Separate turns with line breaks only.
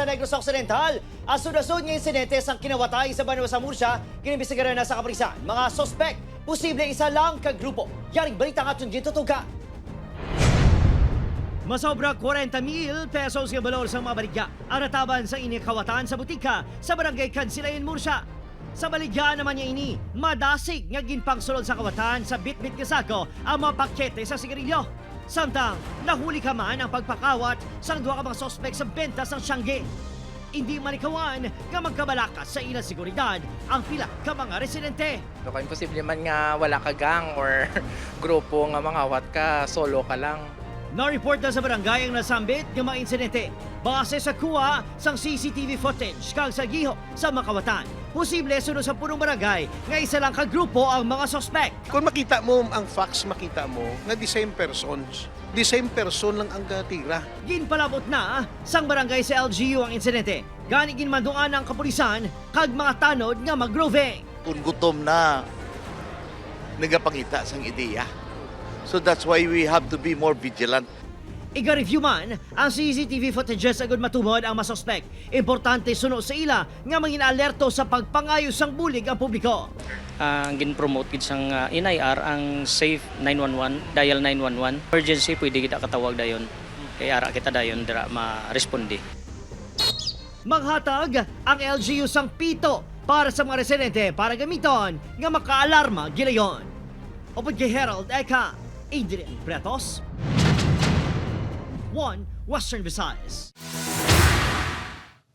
sa Negros Occidental. Asunod-asunod ng insidente sa kinawatay sa Banwa sa Murcia, kinibisigara na sa kaprisan. Mga sospek, posible isa lang kagrupo. Yaring balita nga itong gitutuga. Masobra 40,000 pesos ng balor sa mga baligya ang nataban sa inikawatan sa butika sa barangay Kansilayan, Murcia. Sa baligya naman niya ini, madasig nga ginpangsulod sa kawatan sa bit-bit kasako ang mga pakete sa sigarilyo. Samtang nahuli ka man ang pagpakawat sa duwa ka mga sospek sa benta sa Tiangge. Hindi manikawan nga magkabalakas sa ilang seguridad ang pila ka mga residente.
So, kung imposible man nga wala ka gang or grupo nga mangawat ka, solo ka lang.
Na-report na sa barangay ang nasambit ng mga insidente base sa kuha sang CCTV footage kang sa giho sa makawatan. Posible sunod sa punong barangay nga isa lang kagrupo ang mga sospek.
Kung makita mo ang facts, makita mo na the same persons. The same person lang ang katira.
Ginpalabot na sang barangay sa LGU ang insidente. Gani ginmanduan ang kapulisan kag mga tanod nga magroving.
Kung gutom na, nagapangita sang ideya. So that's why we have to be more vigilant.
Iga-review man ang CCTV footages agad matumod ang masuspek. Importante suno sa ila nga mangin alerto sa pagpangayos sang bulig ang publiko.
Gin-promote gid sang NIR ang Safe 911, dial 911. Emergency pwede kita katawag dayon. Kay ara kita dayon dira ma-responde.
Maghatag ang LGU sang pito para sa mga residente para gamiton nga makaalarma gilayon. Upod kay Herald Eka, Adrian Bretos, One Western Visayas.